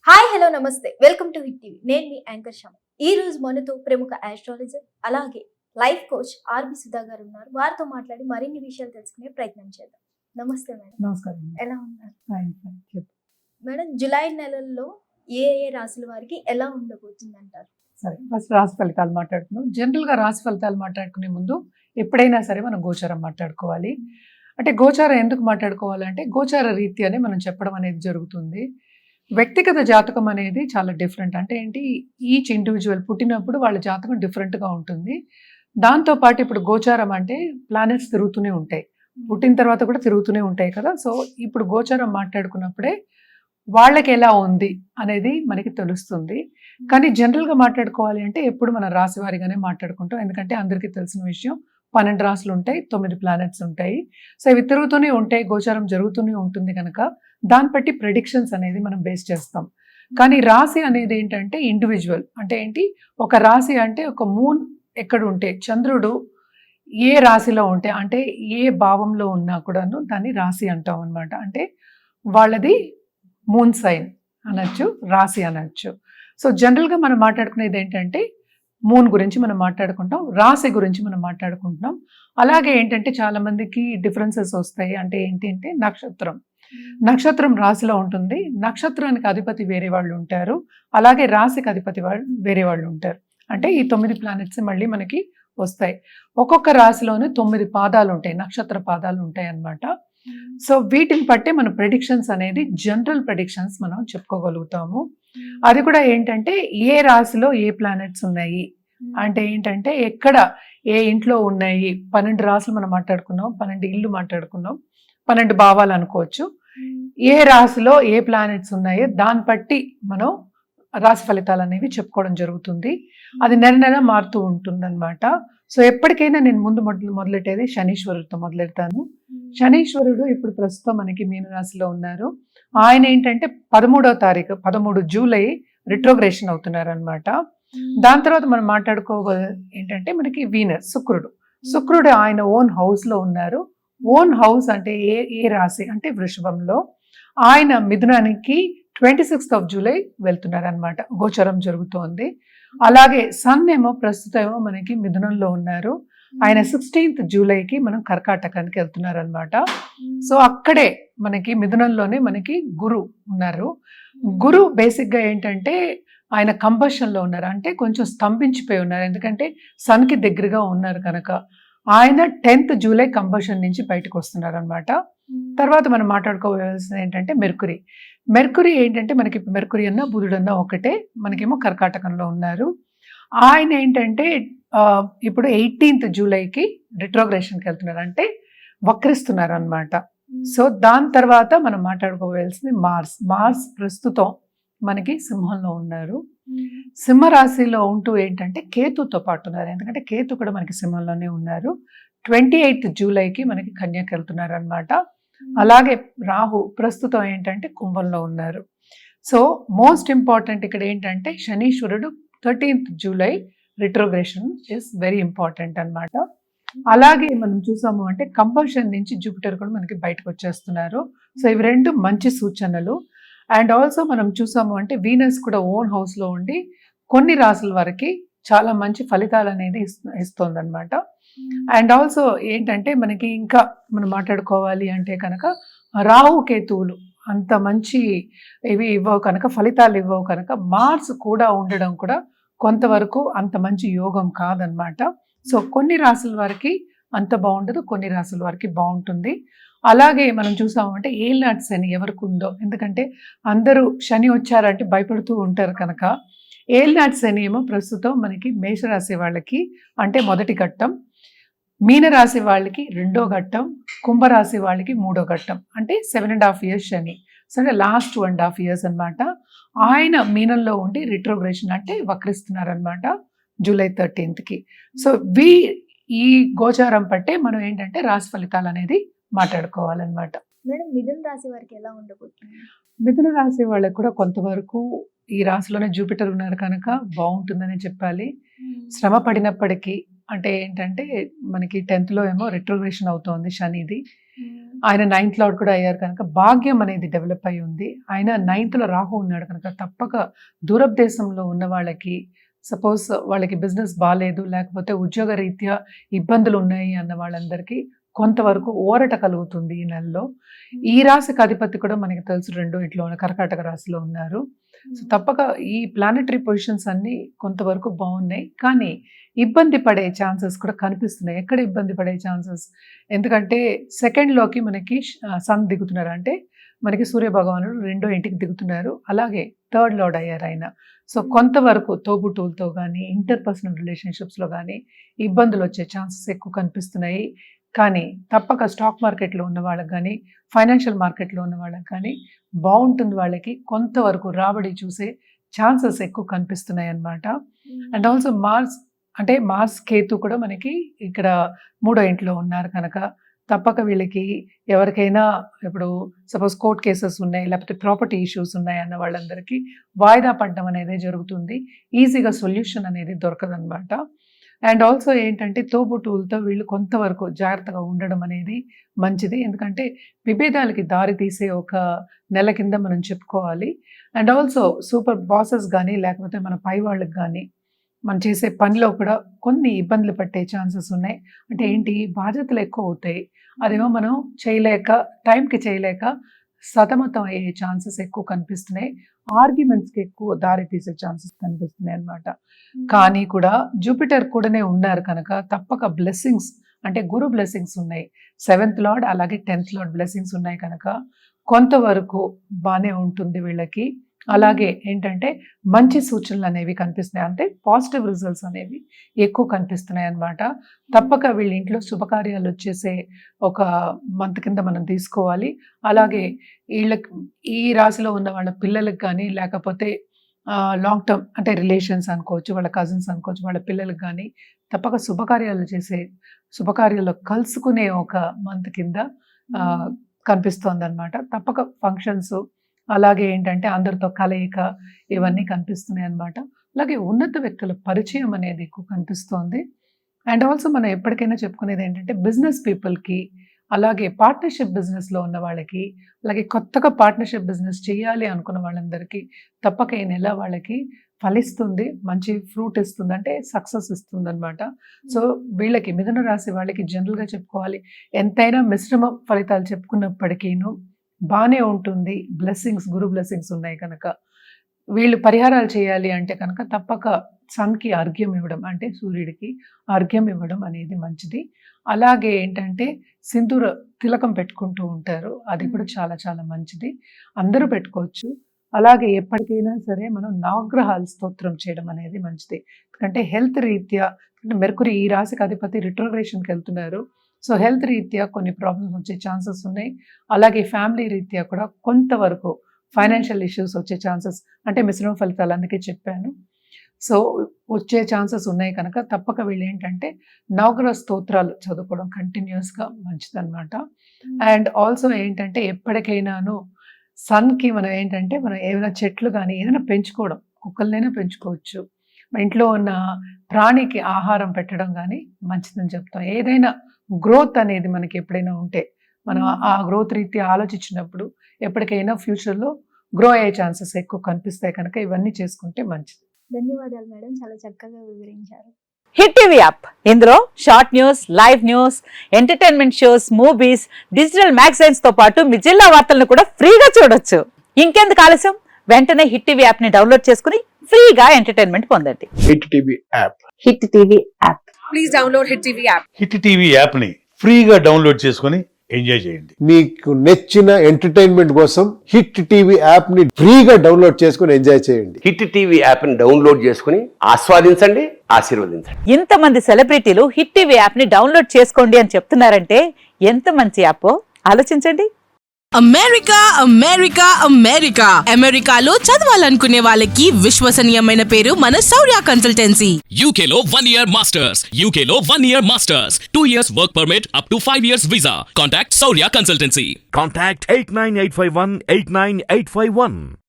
Hi hello నమస్తే welcome to hit TV. నేను మీ anchor శమ. ఈ రోజు మనతో ప్రముఖ ఆస్ట్రాలజర్ అలాగే లైఫ్ కోచ్ ఆర్బి సుధా గారు ఉన్నారు. వారితో మాట్లాడి మరిన్ని విషయాలు తెలుసుకునే ప్రయత్నం చేద్దాం. నమస్తే మేడం. నమస్కారం. ఎలా ఉన్నారు ఫైన్ ఫైన్ చెప్పు. మేడం? జూలై నెలల్లో ఏ ఏ రాశుల వారికి ఎలా ఉండబోతుంది అంటారు? సరే, ఫస్ట్ రాశి ఫలితాలు మాట్లాడుకుందాం. జనరల్గా రాశి ఫలితాలు మాట్లాడుకునే ముందు ఎప్పుడైనా సరే మనం గోచారం మాట్లాడుకోవాలి. అంటే గోచారం ఎందుకు మాట్లాడుకోవాలంటే గోచార రీత్యానే మనం చెప్పడం అనేది జరుగుతుంది. వ్యక్తిగత జాతకం అనేది చాలా డిఫరెంట్. అంటే ఏంటి, ఈచ్ ఇండివిజువల్ పుట్టినప్పుడు వాళ్ళ జాతకం డిఫరెంట్గా ఉంటుంది. దాంతోపాటు ఇప్పుడు గోచారం అంటే ప్లానెట్స్ తిరుగుతూనే ఉంటాయి, పుట్టిన తర్వాత కూడా తిరుగుతూనే ఉంటాయి కదా. సో ఇప్పుడు గోచారం మాట్లాడుకున్నప్పుడే వాళ్ళకి ఎలా ఉంది అనేది మనకి తెలుస్తుంది. కానీ జనరల్గా మాట్లాడుకోవాలి అంటే ఎప్పుడు మన రాశి వారిగానే మాట్లాడుకుంటాం. ఎందుకంటే అందరికీ తెలిసిన విషయం, 12 రాశులు ఉంటాయి, 9 ప్లానెట్స్ ఉంటాయి. సో ఇవి తిరుగుతూనే ఉంటాయి, గోచారం జరుగుతూనే ఉంటుంది కనుక దాన్ని బట్టి ప్రెడిక్షన్స్ అనేది మనం బేస్ చేస్తాం. కానీ రాశి అనేది ఏంటంటే ఇండివిజువల్. అంటే ఏంటి, ఒక రాశి అంటే ఒక మూన్ ఎక్కడ ఉంటే, చంద్రుడు ఏ రాశిలో ఉంటే, అంటే ఏ భావంలో ఉన్నా కూడాను దాన్ని రాశి అంటాం అనమాట. అంటే వాళ్ళది మూన్ సైన్ అనొచ్చు, రాశి అనొచ్చు. సో జనరల్గా మనం మాట్లాడుకునేది ఏంటంటే మూన్ గురించి మనం మాట్లాడుకుంటాం, రాశి గురించి మనం మాట్లాడుకుంటున్నాం. అలాగే ఏంటంటే చాలా మందికి డిఫరెన్సెస్ వస్తాయి. అంటే ఏంటి అంటే నక్షత్రం రాశిలో ఉంటుంది, నక్షత్రానికి అధిపతి వేరే వాళ్ళు ఉంటారు, అలాగే రాశికి అధిపతి వాళ్ళు వేరే వాళ్ళు ఉంటారు. అంటే ఈ 9 ప్లానెట్స్ మళ్ళీ మనకి వస్తాయి. ఒక్కొక్క రాశిలోనే 9 పాదాలు ఉంటాయి, నక్షత్ర పాదాలు ఉంటాయి అన్నమాట. సో వీటిని బట్టే మన ప్రెడిక్షన్స్ అనేది జనరల్ ప్రెడిక్షన్స్ మనం చెప్పుకోగలుగుతాము. అది కూడా ఏంటంటే ఏ రాశిలో ఏ ప్లానెట్స్ ఉన్నాయి, అంటే ఏంటంటే ఎక్కడ ఏ ఇంట్లో ఉన్నాయి. 12 రాశులు మనం మాట్లాడుకున్నాం, 12 ఇళ్ళు మాట్లాడుకున్నాం, 12 భావాలు అనుకోవచ్చు. ఏ రాశిలో ఏ ప్లానెట్స్ ఉన్నాయో దాన్ని బట్టి మనం రాశి ఫలితాలు అనేవి చెప్పుకోవడం జరుగుతుంది. అది నెల నెల మారుతూ ఉంటుంది అనమాట. సో ఎప్పటికైనా నేను ముందు మొదలెట్టేది శనీశ్వరుడితో మొదలెడతాను. శనీశ్వరుడు ఇప్పుడు ప్రస్తుతం మనకి మీనరాశిలో ఉన్నారు. ఆయన ఏంటంటే 13వ తారీఖు 13 జూలై రిట్రోగ్రేషన్ అవుతున్నారు అనమాట. దాని తర్వాత మనం మాట్లాడుకోవాలి ఏంటంటే మనకి వీనస్, శుక్రుడు ఆయన ఓన్ హౌస్ లో ఉన్నారు. ఓన్ హౌస్ అంటే ఏ రాశి అంటే వృషభంలో. ఆయన మిథునానికి 26th జూలై వెళ్తున్నారు అనమాట, గోచరం జరుగుతోంది. అలాగే సన్ ఏమో ప్రస్తుతం ఏమో మనకి మిథునంలో ఉన్నారు. ఆయన 16th జూలైకి మనం కర్కాటకానికి వెళ్తున్నారు అనమాట. సో అక్కడే మనకి మిథునంలోనే మనకి గురు ఉన్నారు. గురు బేసిక్గా ఏంటంటే ఆయన కంబషన్లో ఉన్నారు, అంటే కొంచెం స్తంభించిపోయి ఉన్నారు. ఎందుకంటే సన్కి దగ్గరగా ఉన్నారు కనుక. ఆయన 10th జూలై కంబషన్ నుంచి బయటకు వస్తున్నారు అనమాట. తర్వాత మనం మాట్లాడుకోవాల్సింది ఏంటంటే మెర్కురీ ఏంటంటే మనకి మెర్కురీ అన్న బుధుడన్నా ఒకటే, మనకేమో కర్కాటకంలో ఉన్నారు. ఆయన ఏంటంటే ఇప్పుడు 18th జూలైకి రిట్రోగ్రేషన్కి వెళ్తున్నారు, అంటే వక్రిస్తున్నారు అనమాట. సో దాని తర్వాత మనం మాట్లాడుకోవాల్సింది మార్స్ ప్రస్తుతం మనకి సింహంలో ఉన్నారు. సింహరాశిలో ఉంటూ ఏంటంటే కేతుతో పాటు ఉన్నారు, ఎందుకంటే కేతు కూడా మనకి సింహంలోనే ఉన్నారు. 28th జూలైకి మనకి కన్యకి వెళ్తున్నారు అనమాట. అలాగే రాహు ప్రస్తుతం ఏంటంటే కుంభంలో ఉన్నారు. సో మోస్ట్ ఇంపార్టెంట్ ఇక్కడ ఏంటంటే శనీశ్వరుడు 13th July retrogression is very important అనమాట. అలాగే మనం చూసాము అంటే కంబషన్ నుంచి జూపిటర్ కూడా మనకి బయటకు వచ్చేస్తున్నారు. సో ఇవి రెండు మంచి సూచనలు. అండ్ ఆల్సో మనం చూసాము అంటే వీనస్ కూడా ఓన్ హౌస్లో ఉండి కొన్ని రాసుల వరకు చాలా మంచి ఫలితాలు అనేది ఇస్తుంది అనమాట. అండ్ ఆల్సో ఏంటంటే మనకి ఇంకా మనం మాట్లాడుకోవాలి అంటే కనుక రాహు కేతువులు అంత మంచి ఇవి ఇవ్వవు కనుక, ఫలితాలు ఇవ్వవు కనుక, మార్స్ కూడా ఉండడం కూడా కొంతవరకు అంత మంచి యోగం కాదనమాట. సో కొన్ని రాసుల వారికి అంత బాగుండదు, కొన్ని రాసుల వారికి బాగుంటుంది. అలాగే మనం చూసామంటే ఏలినాటి శని ఎవరికి ఉందో, ఎందుకంటే అందరూ శని వచ్చారంటే భయపడుతూ ఉంటారు కనుక. ఏలినాటి శని ఏమో ప్రస్తుతం మనకి మేషరాశి వాళ్ళకి అంటే మొదటి ఘట్టం, మీనరాశి వాళ్ళకి 2వ ఘట్టం, కుంభరాశి వాళ్ళకి 3వ ఘట్టం, అంటే 7.5 years శని. సో అంటే లాస్ట్ 1.5 years అనమాట. ఆయన మీనంలో ఉండి రిట్రోగ్రేషన్ అంటే వక్రిస్తున్నారు అనమాట జూలై 13th. సో ఈ గోచారం పట్టే మనం ఏంటంటే రాశి ఫలితాలు అనేది మాట్లాడుకోవాలన్నమాట. మేడం, మిథున రాశి వారికి ఎలా ఉండబోతుంది? మిథున రాశి వాళ్ళకి కూడా కొంతవరకు ఈ రాశిలోనే జూపిటర్ ఉన్నారు కనుక బాగుంటుందని చెప్పాలి. శ్రమ పడినప్పటికీ అంటే ఏంటంటే మనకి 10th ఏమో రిట్రోగ్రేషన్ అవుతోంది శనిది. ఆయన 9th లార్డ్ కూడా అయ్యారు కనుక భాగ్యం అనేది డెవలప్ అయి ఉంది. ఆయన 9th లో రాహు ఉన్నాడు కనుక తప్పక దూరపు దేశంలో ఉన్న వాళ్ళకి, సపోజ్ వాళ్ళకి బిజినెస్ బాగాలేదు, లేకపోతే ఉద్యోగ రీత్యా ఇబ్బందులు ఉన్నాయి అన్న వాళ్ళందరికీ కొంతవరకు ఊరట కలుగుతుంది ఈ నెలలో. ఈ రాశికి అధిపతి కూడా మనకి తెలుసు 2 ఇంట్లో కర్కాటక రాశిలో ఉన్నారు. సో తప్పక ఈ ప్లానెటరీ పొజిషన్స్ అన్ని కొంతవరకు బాగున్నాయి, కానీ ఇబ్బంది పడే ఛాన్సెస్ కూడా కనిపిస్తున్నాయి. ఎక్కడ ఇబ్బంది పడే ఛాన్సెస్? ఎందుకంటే 2nd లోకి మనకి సన్ దిగుతున్నారు, అంటే మనకి సూర్య భగవానుడు 2వ ఇంటికి దిగుతున్నారు. అలాగే 3rd లార్డ్ అయ్యారు ఆయన. సో కొంతవరకు తోబుట్టువులతో కానీ ఇంటర్పర్సనల్ రిలేషన్షిప్స్లో కానీ ఇబ్బందులు వచ్చే ఛాన్సెస్ ఎక్కువ కనిపిస్తున్నాయి. కానీ తప్పక స్టాక్ మార్కెట్లో ఉన్న వాళ్ళకి కానీ, ఫైనాన్షియల్ మార్కెట్లో ఉన్న వాళ్ళకి కానీ బాగుంటుంది. వాళ్ళకి కొంతవరకు రాబడి చూసే ఛాన్సెస్ ఎక్కువ కనిపిస్తున్నాయి అన్నమాట. అండ్ ఆల్సో మార్స్ కేతు కూడా మనకి ఇక్కడ 3వ ఇంట్లో ఉన్నారు కనుక తప్పక వీళ్ళకి ఎవరికైనా ఇప్పుడు సపోజ్ కోర్ట్ కేసెస్ ఉన్నాయి, లేకపోతే ప్రాపర్టీ ఇష్యూస్ ఉన్నాయి అన్న వాళ్ళందరికీ వాయిదా పడడం అనేది జరుగుతుంది. ఈజీగా సొల్యూషన్ అనేది దొరకదన్నమాట. అండ్ ఆల్సో ఏంటంటే తోబుట్టువులతో వీళ్ళు కొంతవరకు జాగ్రత్తగా ఉండడం అనేది మంచిది, ఎందుకంటే విభేదాలకి దారి తీసే ఒక నెల కింద మనం చెప్పుకోవాలి. అండ్ ఆల్సో సూపర్ బాసెస్ కానీ, లేకపోతే మన పై వాళ్ళకి కానీ మనం చేసే పనిలో కూడా కొన్ని ఇబ్బందులు పట్టే ఛాన్సెస్ ఉన్నాయి. అంటే ఏంటి, బాధ్యతలు ఎక్కువ అవుతాయి, అదేమో మనం టైంకి చేయలేక సతమతం అయ్యే ఛాన్సెస్ ఎక్కువ కనిపిస్తున్నాయి. ఆర్గ్యుమెంట్స్కి ఎక్కువ దారి తీసే ఛాన్సెస్ కనిపిస్తున్నాయి అన్నమాట. కానీ కూడా జూపిటర్ కూడానే ఉన్నారు కనుక తప్పక బ్లెస్సింగ్స్, అంటే గురు బ్లెస్సింగ్స్ ఉన్నాయి. 7th లార్డ్ అలాగే 10th లార్డ్ బ్లెస్సింగ్స్ ఉన్నాయి కనుక కొంతవరకు బాగానే ఉంటుంది వీళ్ళకి. అలాగే ఏంటంటే మంచి సూచనలు అనేవి కనిపిస్తున్నాయి, అంటే పాజిటివ్ రిజల్ట్స్ అనేవి ఎక్కువ కనిపిస్తున్నాయి అన్నమాట. తప్పక వీళ్ళ ఇంట్లో శుభకార్యాలు వచ్చేసే ఒక మంత్ కింద మనం తీసుకోవాలి. అలాగే వీళ్ళకి ఈ రాశిలో ఉన్న వాళ్ళ పిల్లలకు కానీ, లేకపోతే లాంగ్ టర్మ్ అంటే రిలేషన్స్ అనుకోవచ్చు, వాళ్ళ కజిన్స్ అనుకోవచ్చు, వాళ్ళ పిల్లలకు కానీ తప్పక శుభకార్యాల్లో కలుసుకునే ఒక మంత్ కింద కనిపిస్తోంది అనమాట. తప్పక ఫంక్షన్స్, అలాగే ఏంటంటే అందరితో కలయిక, ఇవన్నీ కనిపిస్తున్నాయి అన్నమాట. అలాగే ఉన్నత వ్యక్తుల పరిచయం అనేది ఎక్కువ కనిపిస్తోంది. అండ్ ఆల్సో మనం ఎప్పటికైనా చెప్పుకునేది ఏంటంటే బిజినెస్ పీపుల్కి, అలాగే పార్ట్నర్షిప్ బిజినెస్లో ఉన్న వాళ్ళకి, అలాగే కొత్తగా పార్ట్నర్షిప్ బిజినెస్ చేయాలి అనుకున్న వాళ్ళందరికీ తప్పక ఈ నెల వాళ్ళకి ఫలిస్తుంది, మంచి ఫ్రూట్ ఇస్తుంది, అంటే సక్సెస్ ఇస్తుంది అనమాట. సో వీళ్ళకి మిథున రాశి వాళ్ళకి జనరల్గా చెప్పుకోవాలి, ఎంతైనా మిశ్రమ ఫలితాలు చెప్పుకున్నప్పటికీను బాగానే ఉంటుంది. గురు బ్లెస్సింగ్స్ ఉన్నాయి కనుక వీళ్ళు పరిహారాలు చేయాలి అంటే కనుక తప్పక సన్కి అర్ఘ్యం ఇవ్వడం, అంటే సూర్యుడికి అర్ఘ్యం ఇవ్వడం అనేది మంచిది. అలాగే ఏంటంటే సింధూర తిలకం పెట్టుకుంటూ ఉంటారు, అది కూడా చాలా చాలా మంచిది, అందరూ పెట్టుకోవచ్చు. అలాగే ఎప్పటికైనా సరే మనం నవగ్రహాల స్తోత్రం చేయడం అనేది మంచిది. ఎందుకంటే హెల్త్ రీత్యా, అంటే మెర్కురీ ఈ రాశికి అధిపతి రిట్రోగ్రేషన్కి వెళ్తున్నారు. సో హెల్త్ రీత్యా కొన్ని ప్రాబ్లమ్స్ వచ్చే ఛాన్సెస్ ఉన్నాయి. అలాగే ఫ్యామిలీ రీత్యా కూడా కొంతవరకు ఫైనాన్షియల్ ఇష్యూస్ వచ్చే ఛాన్సెస్, అంటే మిశ్రమ ఫలితాలు అందుకే చెప్పాను. సో వచ్చే ఛాన్సెస్ ఉన్నాయి కనుక తప్పక వీళ్ళు ఏంటంటే నవగ్రహ స్తోత్రాలు చదువుకోవడం కంటిన్యూస్గా మంచిదన్నమాట. అండ్ ఆల్సో ఏంటంటే ఎప్పటికైనాను సన్కి మనం ఏంటంటే మనం ఏమైనా చెట్లు కానీ ఏదైనా పెంచుకోవడం, కుక్కలనైనా పెంచుకోవచ్చు, మన ఇంట్లో ఉన్న ప్రాణికి ఆహారం పెట్టడం కానీ మంచిదని చెప్తాం. ఏదైనా గ్రోత్ అనేది మనకి ఎప్పుడైనా ఉంటే మనం ఆ గ్రోత్ రీత్యా ఆలోచించినప్పుడు ఎప్పటికైనా ఫ్యూచర్లో గ్రో అయ్యే ఛాన్సెస్ ఎక్కువ కనిపిస్తాయి కనుక ఇవన్నీ చేసుకుంటే మంచిది. ధన్యవాదాలు మేడం, చాలా చక్కగా వివరించారు. హిట్ టీవీ యాప్, ఇందులో short news, live news, entertainment shows, movies, digital magazines తో పాటు మీ జిల్లా వార్తలను కూడా ఫ్రీగా చూడొచ్చు. ఇంకెందుకు ఆలస్యం, వెంటనే హిట్ టీవీ యాప్ ని డౌన్లోడ్ చేసుకుని ఫ్రీగా ఎంటర్టైన్మెంట్ పొందండి. Hit TV app, hit TV app, please download hit TV app. Hit TV యాప్ని ఫ్రీగా డౌన్లోడ్ చేసుకొని ఎంజాయ్ చేయండి. మీకు నచ్చిన ఎంటర్టైన్మెంట్ కోసం హిట్ టీవీ యాప్ ని ఫ్రీగా డౌన్లోడ్ చేసుకొని ఎంజాయ్ చేయండి. హిట్ టీవీ యాప్ని డౌన్లోడ్ చేసుకుని ఆస్వాదించండి, ఆశీర్వదించండి. ఇంతమంది సెలబ్రిటీలు హిట్ టీవీ యాప్ ని డౌన్లోడ్ చేసుకోండి అని చెప్తున్నారంటే ఎంత మంచి యాప్ ఆలోచించండి. అమెరికా అమెరికా అమెరికా అమెరికాలో చదవాలనుకునే వాళ్ళకి విశ్వసనీయమైన పేరు మన శౌర్య కన్సల్టెన్సీ. UK లో 1 year masters, UK లో 1 year masters, 2 years work permit up to 5 years visa. Contact Saurya Consultancy. Contact 89851 89851.